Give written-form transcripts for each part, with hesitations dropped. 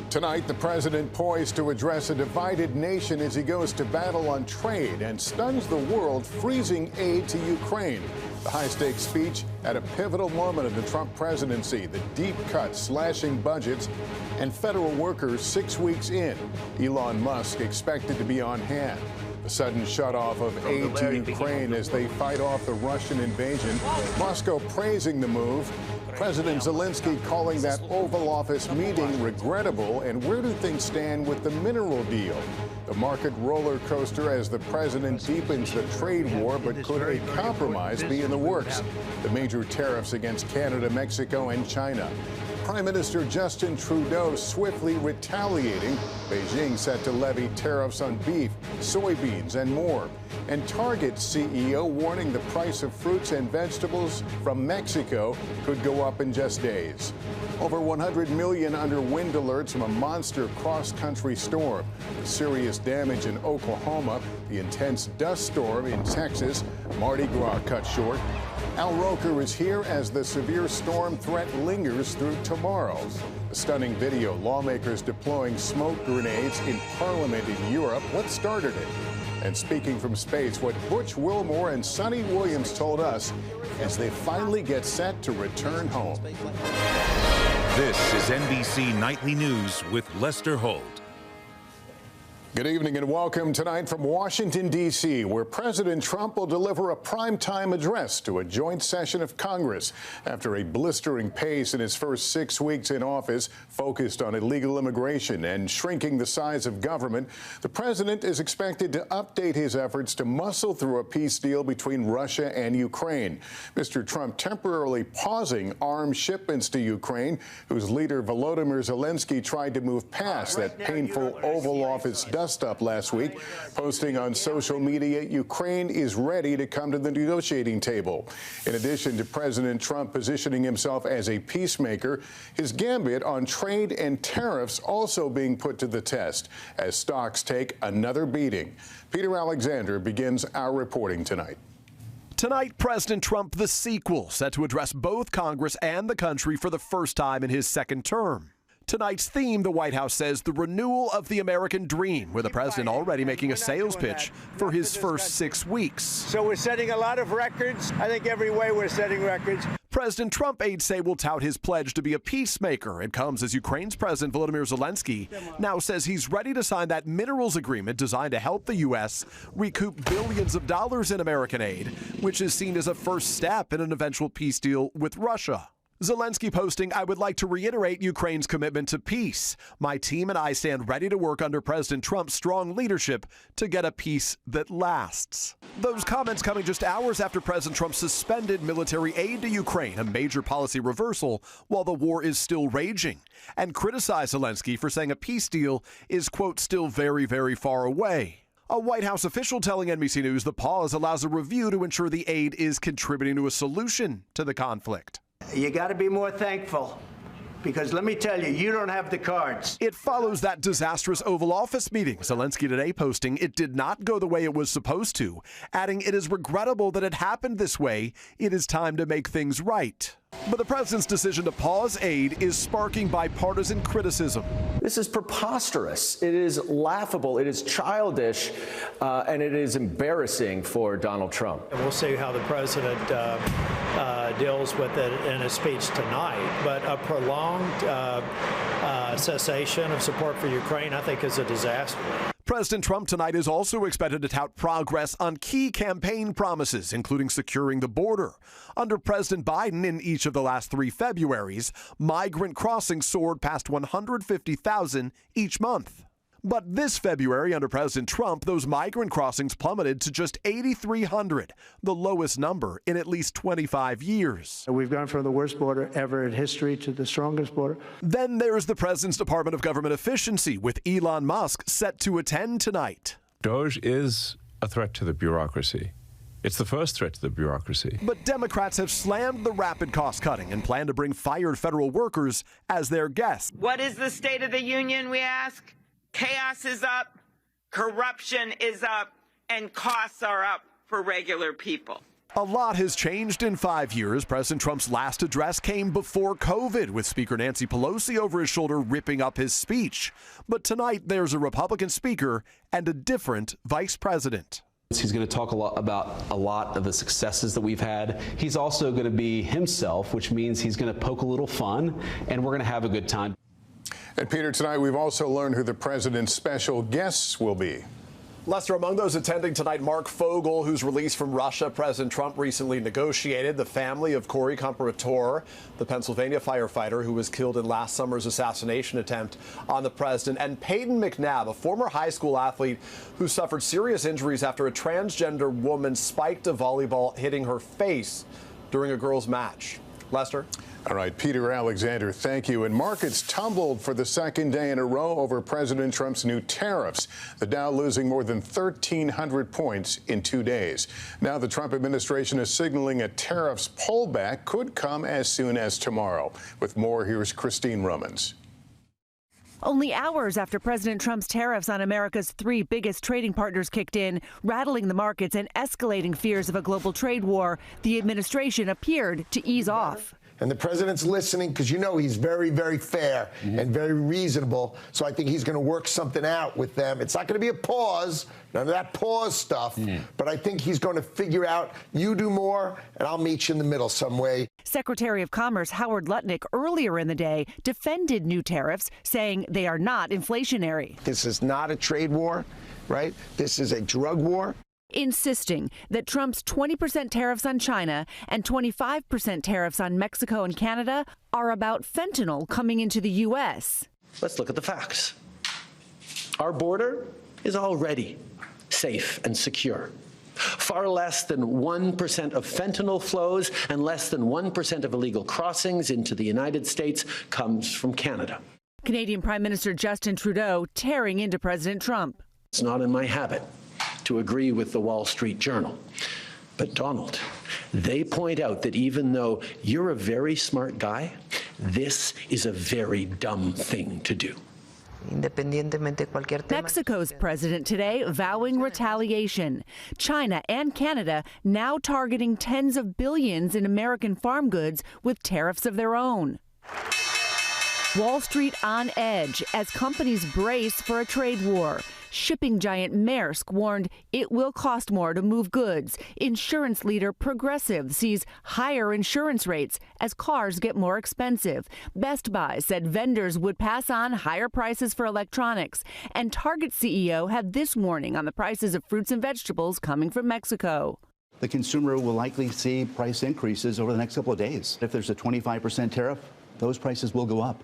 Tonight, the president poised to address a divided nation as he goes to battle on trade and stuns the world, freezing aid to Ukraine. The high-stakes speech at a pivotal moment of the Trump presidency, the deep cuts, slashing budgets, and federal workers 6 weeks in. Elon Musk expected to be on hand. The sudden shutoff of aid to Ukraine as they fight off the Russian invasion. Moscow praising the move. President Zelensky calling that Oval Office meeting regrettable. And where do things stand with the mineral deal? The market roller coaster as the president deepens the trade war, but could a compromise be in the works? The major tariffs against Canada, Mexico, and China. Prime Minister Justin Trudeau swiftly retaliating. Beijing set to levy tariffs on beef, soybeans, and more. And Target CEO warning the price of fruits and vegetables from Mexico could go up in just days. Over 100 million under wind alerts from a monster cross-country storm. The serious damage in Oklahoma, the intense dust storm in Texas, Mardi Gras cut short. Al Roker is here as the severe storm threat lingers through tomorrow. A stunning video, lawmakers deploying smoke grenades in Parliament in Europe. What started it? And speaking from space, what Butch Wilmore and Sonny Williams told us as they finally get set to return home. This is NBC Nightly News with Lester Holt. Good evening and welcome tonight from Washington, D.C., where President Trump will deliver a primetime address to a joint session of Congress after a blistering pace in his first 6 weeks in office focused on illegal immigration and shrinking the size of government. The president is expected to update his efforts to muscle through a peace deal between Russia and Ukraine. Mr. Trump temporarily pausing arms shipments to Ukraine, whose leader Volodymyr Zelensky tried to move past that painful Oval Office dust-up last week, posting on social media, Ukraine is ready to come to the negotiating table. In addition to President Trump positioning himself as a peacemaker, his gambit on trade and tariffs also being put to the test as stocks take another beating. Peter Alexander begins our reporting tonight. Tonight, President Trump, the sequel, set to address both Congress and the country for the first time in his second term. Tonight's theme, the White House says, the renewal of the American dream, with the president already making a sales pitch for his first 6 weeks. So we're setting a lot of records. I think every way we're setting records. President Trump aides say will tout his pledge to be a peacemaker. It comes as Ukraine's President Volodymyr Zelensky now says he's ready to sign that minerals agreement designed to help the U.S. recoup billions of dollars in American aid, which is seen as a first step in an eventual peace deal with Russia. Zelensky posting, I would like to reiterate Ukraine's commitment to peace. My team and I stand ready to work under President Trump's strong leadership to get a peace that lasts. Those comments coming just hours after President Trump suspended military aid to Ukraine, a major policy reversal while the war is still raging, and criticized Zelensky for saying a peace deal is, quote, still very, very far away. A White House official telling NBC News the pause allows a review to ensure the aid is contributing to a solution to the conflict. You got to be more thankful, because let me tell you, you don't have the cards. It follows that disastrous Oval Office meeting. Zelensky today posting it did not go the way it was supposed to, adding it is regrettable that it happened this way. It is time to make things right. But the president's decision to pause aid is sparking bipartisan criticism. This is preposterous. It is laughable. It is childish, and it is embarrassing for Donald Trump. And we'll see how the president deals with it in his speech tonight. But a prolonged cessation of support for Ukraine, I think, is a disaster. President Trump tonight is also expected to tout progress on key campaign promises, including securing the border. Under President Biden, in each of the last 3 Februaries, migrant crossings soared past 150,000 each month. But this February, under President Trump, those migrant crossings plummeted to just 8,300, the lowest number in at least 25 years. We've gone from the worst border ever in history to the strongest border. Then there's the president's Department of Government Efficiency, with Elon Musk set to attend tonight. DOGE is a threat to the bureaucracy. It's the first threat to the bureaucracy. But Democrats have slammed the rapid cost-cutting and plan to bring fired federal workers as their guests. What is the State of the Union, we ask? Chaos is up, corruption is up, and costs are up for regular people. A lot has changed in 5 years. President Trump's last address came before COVID, with Speaker Nancy Pelosi over his shoulder ripping up his speech. But tonight, there's a Republican speaker and a different vice president. He's going to talk about a lot of the successes that we've had. He's also going to be himself, which means he's going to poke a little fun, and we're going to have a good time. And Peter, tonight we've also learned who the president's special guests will be. Lester, among those attending tonight, Mark Fogel, who's released from Russia. President Trump recently negotiated. The family of Corey Comparator, the Pennsylvania firefighter who was killed in last summer's assassination attempt on the president. And Peyton McNabb, a former high school athlete who suffered serious injuries after a transgender woman spiked a volleyball, hitting her face during a girls' match. Lester? All right, Peter Alexander, thank you. And markets tumbled for the second day in a row over President Trump's new tariffs. The Dow losing more than 1,300 points in 2 days. Now the Trump administration is signaling a tariffs pullback could come as soon as tomorrow. With more, here's Christine Romans. Only hours after President Trump's tariffs on America's 3 biggest trading partners kicked in, rattling the markets and escalating fears of a global trade war, the administration appeared to ease off. And the president's listening because, you know, he's very, very fair and very reasonable. So I think he's going to work something out with them. It's not going to be a pause, none of that pause stuff. But I think he's going to figure out, you do more and I'll meet you in the middle some way. Secretary of Commerce Howard Lutnick earlier in the day defended new tariffs, saying they are not inflationary. This is not a trade war, right? This is a drug war. Insisting that Trump's 20% tariffs on China and 25% tariffs on Mexico and Canada are about fentanyl coming into the U.S. Let's look at the facts. Our border is already safe and secure. Far less than 1% of fentanyl flows and less than 1% of illegal crossings into the United States comes from Canada. Canadian Prime Minister Justin Trudeau tearing into President Trump. It's not in my habit to agree with the Wall Street Journal. But Donald, they point out that even though you're a very smart guy, this is a very dumb thing to do. Mexico's president today vowing retaliation. China and Canada now targeting tens of billions in American farm goods with tariffs of their own. Wall Street on edge as companies brace for a trade war. Shipping giant Maersk warned it will cost more to move goods. Insurance leader Progressive sees higher insurance rates as cars get more expensive. Best Buy said vendors would pass on higher prices for electronics. And Target CEO had this warning on the prices of fruits and vegetables coming from Mexico. The consumer will likely see price increases over the next couple of days. If there's a 25% tariff, those prices will go up.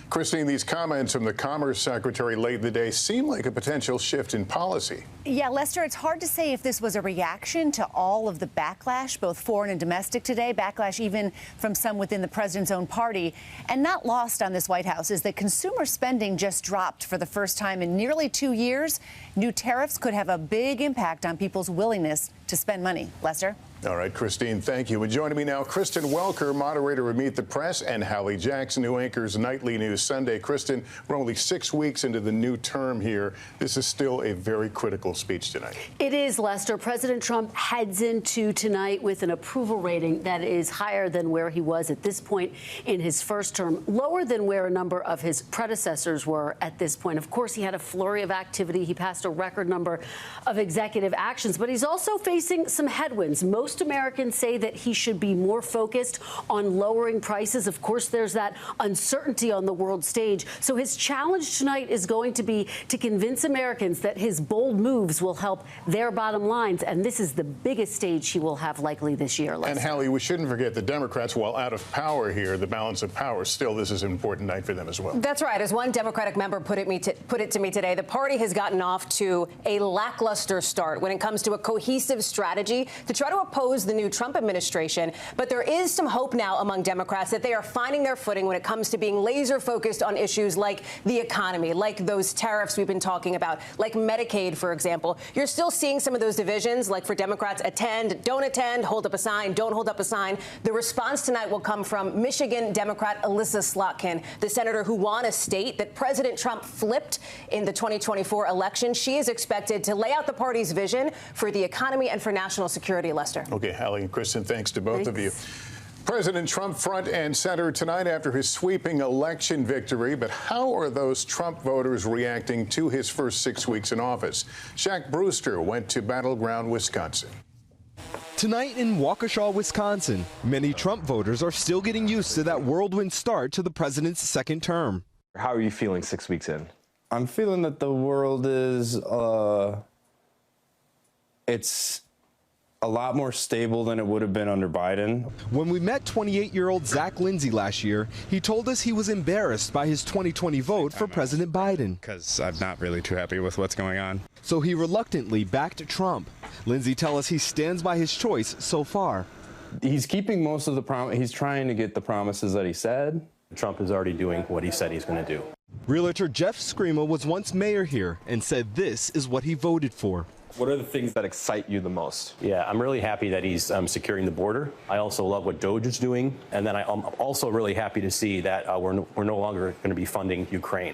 Christine, these comments from the Commerce Secretary late in the day seem like a potential shift in policy. Yeah, Lester, it's hard to say if this was a reaction to all of the backlash, both foreign and domestic today, backlash even from some within the president's own party. And not lost on this White House is that consumer spending just dropped for the first time in nearly 2 years. New tariffs could have a big impact on people's willingness to spend money. Lester? All right, Christine, thank you. And joining me now, Kristen Welker, moderator of Meet the Press, and Hallie Jackson, who anchors Nightly News Sunday. Kristen, we're only 6 weeks into the new term here. This is still a very critical speech tonight. It is, Lester. President Trump heads into tonight with an approval rating that is higher than where he was at this point in his first term, lower than where a number of his predecessors were at this point. Of course, he had a flurry of activity. He passed a record number of executive actions, but he's also facing some headwinds. Most Americans say that he should be more focused on lowering prices. Of course, there's that uncertainty on the world stage. So his challenge tonight is going to be to convince Americans that his bold moves will help their bottom lines. And this is the biggest stage he will have likely this year. And Hallie, we shouldn't forget the Democrats, while out of power here, the balance of power, still this is an important night for them as well. That's right. As one Democratic member put it to me today, the party has gotten off to a lackluster start when it comes to a cohesive strategy to try to oppose the new Trump administration. But there is some hope now among Democrats that they are finding their footing when it comes to being laser focused on issues like the economy, like those tariffs we've been talking about, like Medicaid, for example. You're still seeing some of those divisions, like for Democrats, attend, don't attend, hold up a sign, don't hold up a sign. The response tonight will come from Michigan Democrat Alyssa Slotkin, the senator who won a state that President Trump flipped in the 2024 election. She is expected to lay out the party's vision for the economy and for national security, Lester. Okay, Hallie and Kristen, thanks to both of you. President Trump front and center tonight after his sweeping election victory. But how are those Trump voters reacting to his first 6 weeks in office? Shaq Brewster went to battleground Wisconsin. Tonight in Waukesha, Wisconsin, many Trump voters are still getting used to that whirlwind start to the president's second term. How are you feeling 6 weeks in? I'm feeling that the world is, it's a lot more stable than it would have been under Biden. When we met 28-year-old Zach Lindsay last year, he told us he was embarrassed by his 2020 vote for President Biden. Because I'm not really too happy with what's going on. So he reluctantly backed Trump. Lindsay tells us he stands by his choice so far. He's keeping most of the promise. He's trying to get the promises that he said. Trump is already doing what he said he's going to do. Realtor Jeff Screamo was once mayor here and said this is what he voted for. What are the things that excite you the most? Yeah, I'm really happy that he's securing the border. I also love what Doge is doing. And then I'm also really happy to see that we're no longer going to be funding Ukraine.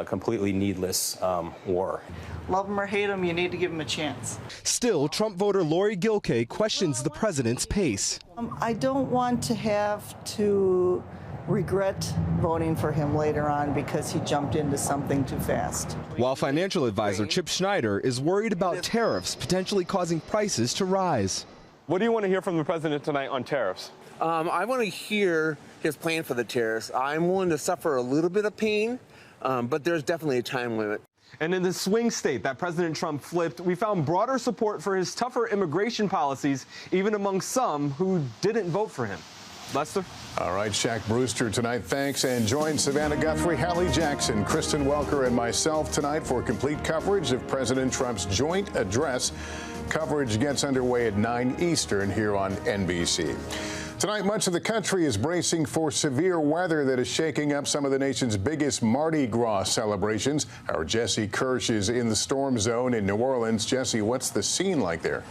Completely needless war. Love him or hate him, you need to give him a chance. Still, Trump voter Lori Gilkay questions the president's pace. I don't want to have to regret voting for him later on because he jumped into something too fast. While financial advisor Chip Schneider is worried about tariffs potentially causing prices to rise. What do you want to hear from the president tonight on tariffs? I want to hear his plan for the tariffs. I'm willing to suffer a little bit of pain, but there's definitely a time limit. And in the swing state that President Trump flipped, we found broader support for his tougher immigration policies, even among some who didn't vote for him. Lester? All right, Shaq Brewster tonight. Thanks. And join Savannah Guthrie, Hallie Jackson, Kristen Welker, and myself tonight for complete coverage of President Trump's joint address. Coverage gets underway at 9 Eastern here on NBC. Tonight, much of the country is bracing for severe weather that is shaking up some of the nation's biggest Mardi Gras celebrations. Our Jesse Kirsch is in the storm zone in New Orleans. Jesse, what's the scene like there?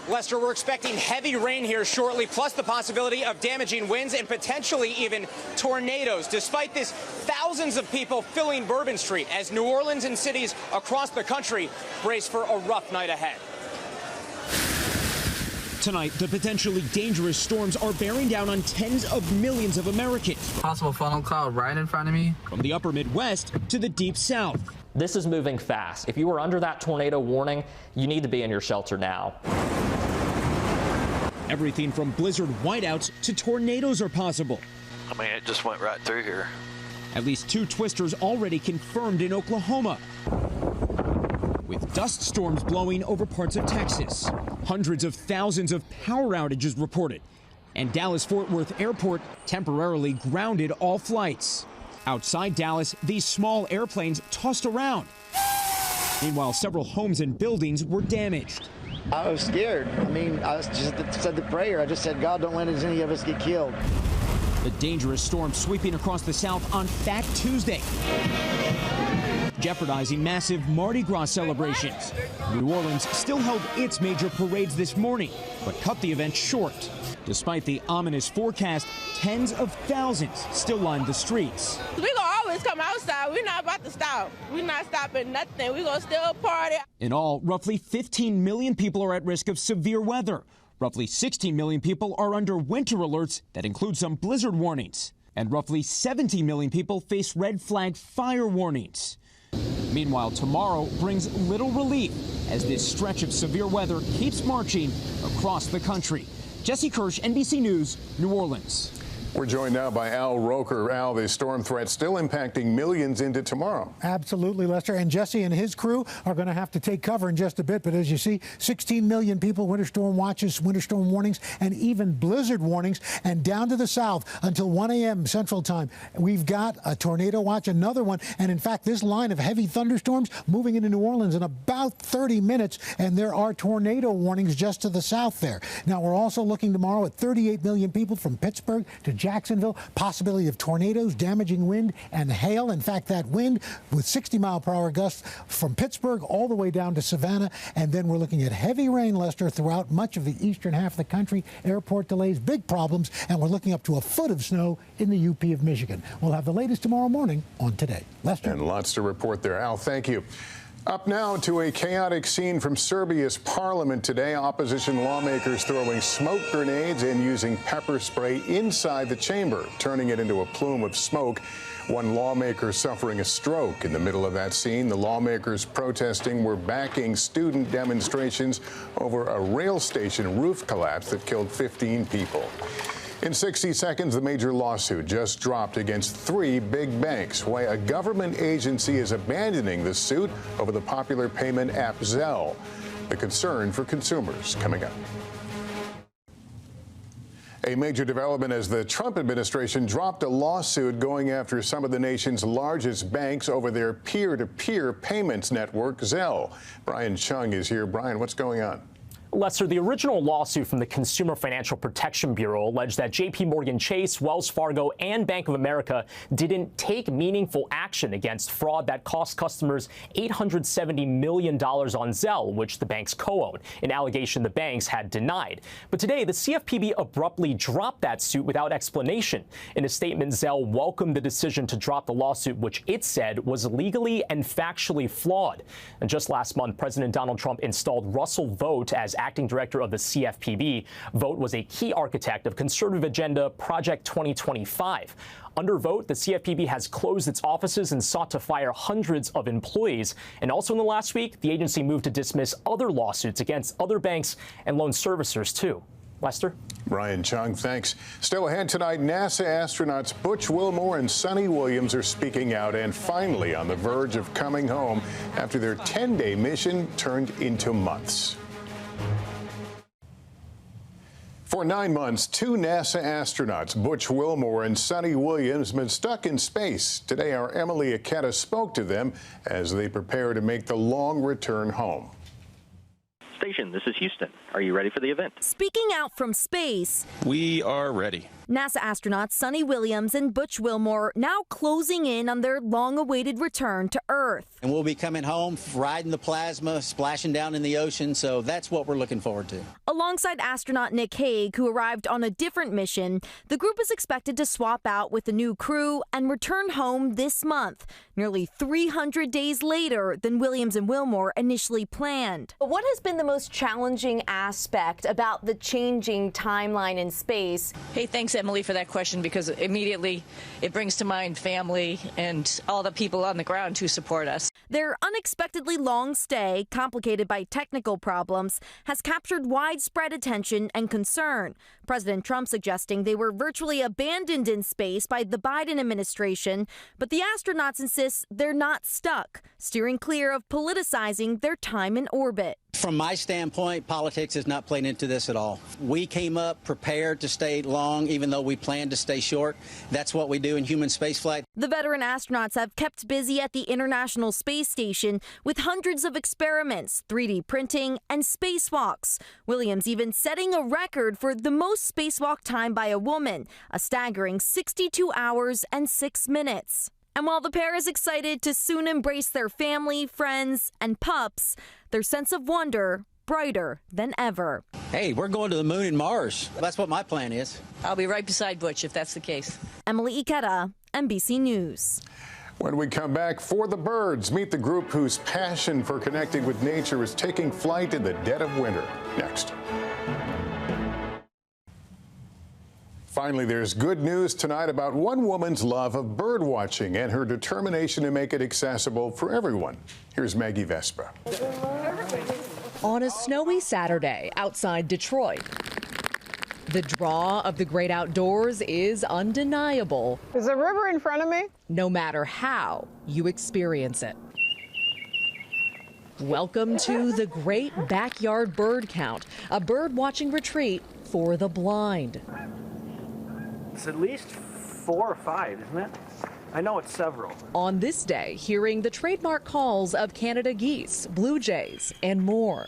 Lester, we're expecting heavy rain here shortly, plus the possibility of damaging winds and potentially even tornadoes. Despite this, thousands of people filling Bourbon Street as New Orleans and cities across the country brace for a rough night ahead. Tonight, the potentially dangerous storms are bearing down on tens of millions of Americans. Possible funnel cloud right in front of me. From the upper Midwest to the deep South. This is moving fast. If you were under that tornado warning, you need to be in your shelter now. Everything from blizzard whiteouts to tornadoes are possible. I mean, it just went right through here. At least 2 twisters already confirmed in Oklahoma, with dust storms blowing over parts of Texas. Hundreds of thousands of power outages reported. And Dallas-Fort Worth Airport temporarily grounded all flights. Outside Dallas, these small airplanes tossed around. Meanwhile, several homes and buildings were damaged. I was scared. I mean, I just said the prayer. I just said, God, don't let any of us get killed. The dangerous storm sweeping across the South on Fat Tuesday, jeopardizing massive Mardi Gras celebrations. New Orleans still held its major parades this morning, but cut the event short. Despite the ominous forecast, tens of thousands still lined the streets. We're going to always come outside. We're not about to stop. We're not stopping nothing. We're going to still party. In all, roughly 15 million people are at risk of severe weather. Roughly 16 million people are under winter alerts that include some blizzard warnings. And roughly 17 million people face red flag fire warnings. Meanwhile, tomorrow brings little relief as this stretch of severe weather keeps marching across the country. Jesse Kirsch, NBC News, New Orleans. We're joined now by Al Roker. Al, the storm threat still impacting millions into tomorrow. Absolutely, Lester. And Jesse and his crew are going to have to take cover in just a bit. But as you see, 16 million people, winter storm watches, winter storm warnings, and even blizzard warnings. And down to the south until 1 a.m. Central Time, we've got a tornado watch, another one. And in fact, this line of heavy thunderstorms moving into New Orleans in about 30 minutes. And there are tornado warnings just to the south there. Now, we're also looking tomorrow at 38 million people from Pittsburgh to Jacksonville, possibility of tornadoes, damaging wind, and hail. In fact, that wind with 60-mile-per-hour gusts from Pittsburgh all the way down to Savannah. And then we're looking at heavy rain, Lester, throughout much of the eastern half of the country. Airport delays, big problems, and we're looking up to a foot of snow in the UP of Michigan. We'll have the latest tomorrow morning on Today. Lester. And lots to report there. Al, thank you. Up now to a chaotic scene from Serbia's parliament today. Opposition lawmakers throwing smoke grenades and using pepper spray inside the chamber, turning it into a plume of smoke. One lawmaker suffering a stroke in the middle of that scene. The lawmakers protesting were backing student demonstrations over a rail station roof collapse that killed 15 people. In 60 seconds, the major lawsuit just dropped against 3 big banks. Why a government agency is abandoning the suit over the popular payment app Zelle. The concern for consumers coming up. A major development as the Trump administration dropped a lawsuit going after some of the nation's largest banks over their peer-to-peer payments network, Zelle. Brian Chung is here. Brian, what's going on? Lester, the original lawsuit from the Consumer Financial Protection Bureau alleged that J.P. Morgan Chase, Wells Fargo, and Bank of America didn't take meaningful action against fraud that cost customers $870 million on Zelle, which the banks co-own, an allegation the banks had denied. But today, the CFPB abruptly dropped that suit without explanation. In a statement, Zelle welcomed the decision to drop the lawsuit, which it said was legally and factually flawed. And just last month, President Donald Trump installed Russell Vought as acting director of the CFPB. Vought was a key architect of conservative agenda Project 2025. Under Vought, the CFPB has closed its offices and sought to fire hundreds of employees. And also in the last week, the agency moved to dismiss other lawsuits against other banks and loan servicers, too. Lester? Brian Chung, thanks. Still ahead tonight, NASA astronauts Butch Wilmore and Sunny Williams are speaking out and finally on the verge of coming home after their 10-day mission turned into months. For 9 months, 2 NASA astronauts, Butch Wilmore and Sunny Williams, have been stuck in space. Today, our Emily Aketa spoke to them as they prepare to make the long return home. Station, this is Houston. Are you ready for the event? Speaking out from space, we are ready. NASA astronauts Sunny Williams and Butch Wilmore now closing in on their long-awaited return to Earth. And we'll be coming home, riding the plasma, splashing down in the ocean, so that's what we're looking forward to. Alongside astronaut Nick Hague, who arrived on a different mission, the group is expected to swap out with the new crew and return home this month, nearly 300 days later than Williams and Wilmore initially planned. But what has been the most challenging aspect about the changing timeline in space? Hey, thanks, Emily, for that question, because immediately it brings to mind family and all the people on the ground who support us. Their unexpectedly long stay, complicated by technical problems, has captured widespread attention and concern. President Trump suggesting they were virtually abandoned in space by the Biden administration, but the astronauts insist they're not stuck, steering clear of politicizing their time in orbit. From my standpoint, politics is not playing into this at all. We came up prepared to stay long, even though we planned to stay short. That's what we do in human spaceflight. The veteran astronauts have kept busy at the International Space Station with hundreds of experiments, 3D printing, and spacewalks. Williams even setting a record for the most spacewalk time by a woman, a staggering 62 hours and 6 minutes. And while the pair is excited to soon embrace their family, friends, and pups, their sense of wonder brighter than ever. Hey, we're going to the moon and Mars. That's what my plan is. I'll be right beside Butch if that's the case. Emily Ikeda, NBC News. When we come back, For the Birds, meet the group whose passion for connecting with nature is taking flight in the dead of winter. Next. Finally, there's good news tonight about one woman's love of bird watching and her determination to make it accessible for everyone. Here's Maggie Vespa. On a snowy Saturday outside Detroit, the draw of the great outdoors is undeniable. There's a river in front of me. No matter how you experience it. Welcome to the Great Backyard Bird Count, a bird watching retreat for the blind. It's at least 4 or 5, isn't it? I know it's several. On this day, hearing the trademark calls of Canada geese, blue jays, and more.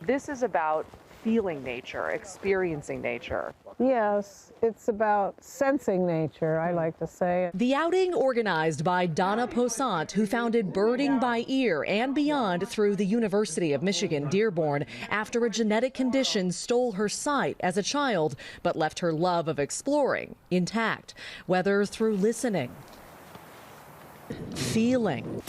This is about feeling nature, experiencing nature. Yes, it's about sensing nature, I like to say. The outing organized by Donna Posant, who founded Birding by Ear and Beyond through the University of Michigan Dearborn after a genetic condition stole her sight as a child, but left her love of exploring intact, whether through listening, feeling,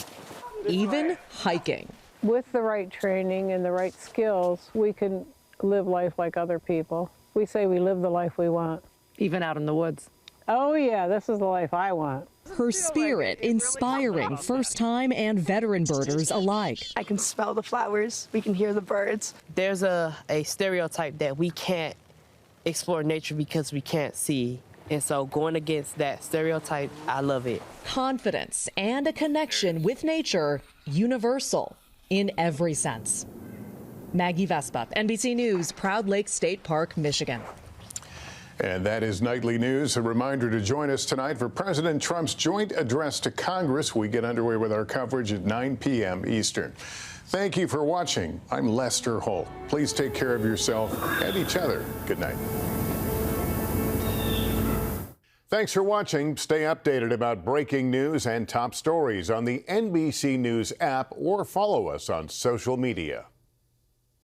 even hiking. With the right training and the right skills, we can live life like other people. We say we live the life we want. Even out in the woods. Oh yeah, this is the life I want. Her spirit inspiring first-time and veteran birders alike. I can smell the flowers. We can hear the birds. There's a stereotype that we can't explore nature because we can't see. And so going against that stereotype, I love it. Confidence and a connection with nature, universal in every sense. Maggie Vespa, NBC News, Proud Lake State Park, Michigan. And that is Nightly News. A reminder to join us tonight for President Trump's joint address to Congress. We get underway with our coverage at 9 p.m. Eastern. Thank you for watching. I'm Lester Holt. Please take care of yourself and each other. Good night. Thanks for watching. Stay updated about breaking news and top stories on the NBC News app or follow us on social media.